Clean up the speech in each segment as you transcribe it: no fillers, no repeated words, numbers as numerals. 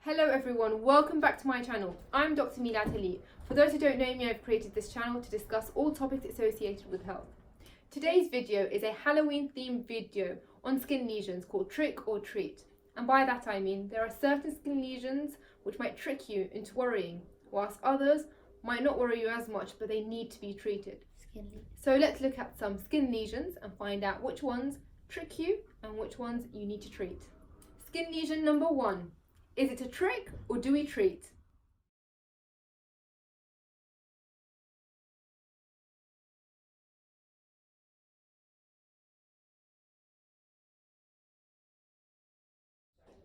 Hello everyone, welcome back to my channel. I'm Dr. Milad Ali. For those who don't know me, I've created this channel to discuss all topics associated with health. Today's video is a Halloween themed video on skin lesions called Trick or Treat. And by that I mean there are certain skin lesions which might trick you into worrying, whilst others might not worry you as much but they need to be treated. So let's look at some skin lesions and find out which ones trick you and which ones you need to treat. Skin lesion number 1. Is it a trick or do we treat?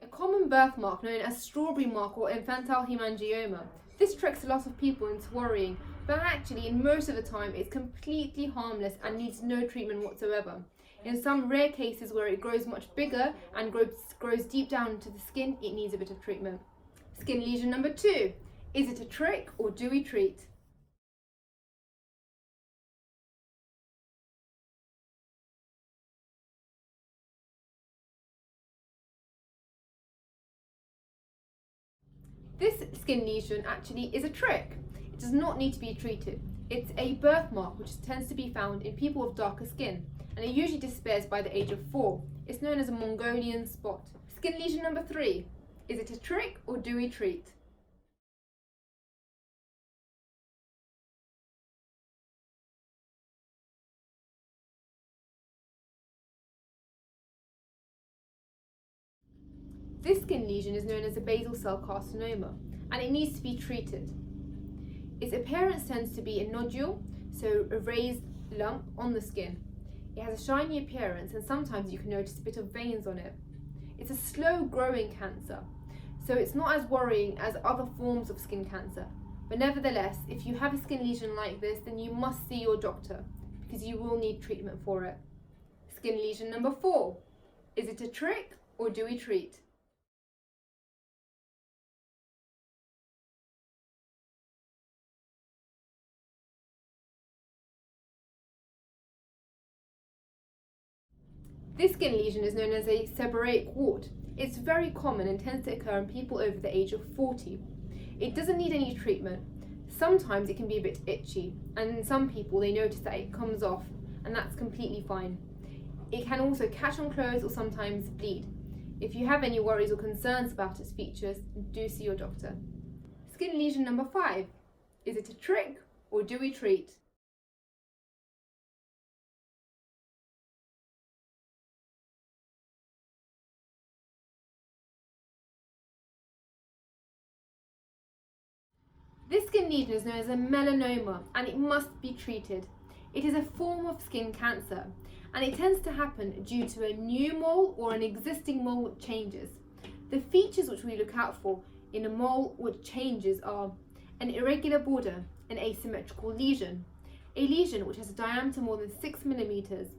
A common birthmark known as strawberry mark or infantile haemangioma. This tricks a lot of people into worrying, but actually in most of the time it's completely harmless and needs no treatment whatsoever. In some rare cases where it grows much bigger and grows deep down into the skin, it needs a bit of treatment. Skin lesion number 2. Is it a trick or do we treat? This skin lesion actually is a trick. It does not need to be treated. It's a birthmark which tends to be found in people with darker skin, and it usually disappears by the age of 4. It's known as a Mongolian spot. Skin lesion number 3. Is it a trick or do we treat? This skin lesion is known as a basal cell carcinoma, and it needs to be treated. Its appearance tends to be a nodule, so a raised lump on the skin. It has a shiny appearance and sometimes you can notice a bit of veins on it. It's a slow growing cancer, so it's not as worrying as other forms of skin cancer. But nevertheless, if you have a skin lesion like this, then you must see your doctor because you will need treatment for it. Skin lesion number 4. Is it a trick or do we treat? This skin lesion is known as a seborrhoeic wart. It's very common and tends to occur in people over the age of 40. It doesn't need any treatment. Sometimes it can be a bit itchy, and in some people they notice that it comes off, and that's completely fine. It can also catch on clothes or sometimes bleed. If you have any worries or concerns about its features, do see your doctor. Skin lesion number 5. Is it a trick or do we treat? This skin lesion is known as a melanoma and it must be treated. It is a form of skin cancer and it tends to happen due to a new mole or an existing mole which changes. The features which we look out for in a mole which changes are an irregular border, an asymmetrical lesion, a lesion which has a diameter more than 6 millimeters,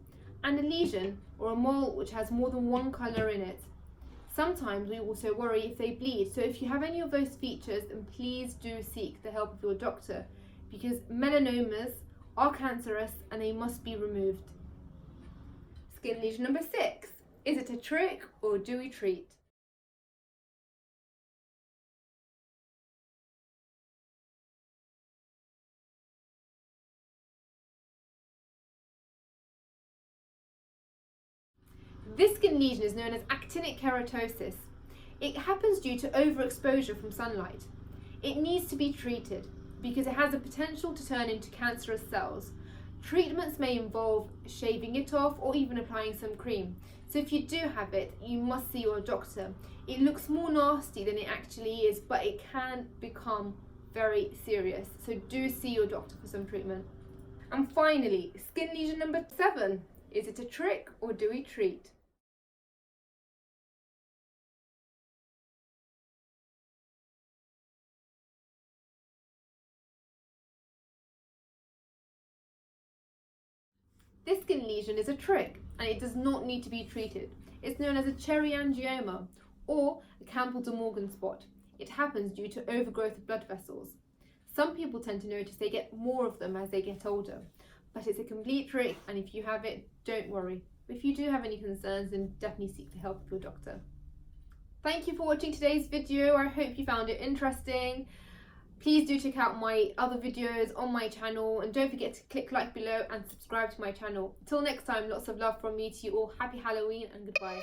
and a lesion or a mole which has more than one colour in it. Sometimes we also worry if they bleed, so if you have any of those features, then please do seek the help of your doctor because melanomas are cancerous and they must be removed. Skin lesion number 6. Is it a trick or do we treat? This skin lesion is known as actinic keratosis. It happens due to overexposure from sunlight. It needs to be treated because it has the potential to turn into cancerous cells. Treatments may involve shaving it off or even applying some cream. So if you do have it, you must see your doctor. It looks more nasty than it actually is, but it can become very serious. So do see your doctor for some treatment. And finally, skin lesion number 7. Is it a trick or do we treat? This skin lesion is a trick and it does not need to be treated. It's known as a cherry angioma or a Campbell spot. It happens due to overgrowth of blood vessels. Some people tend to notice they get more of them as they get older, but it's a complete trick and if you have it, don't worry. But if you do have any concerns, then definitely seek the help of your doctor. Thank you for watching today's video. I hope you found it interesting. Please do check out my other videos on my channel, and don't forget to click like below and subscribe to my channel. Till next time, lots of love from me to you all. Happy Halloween and goodbye.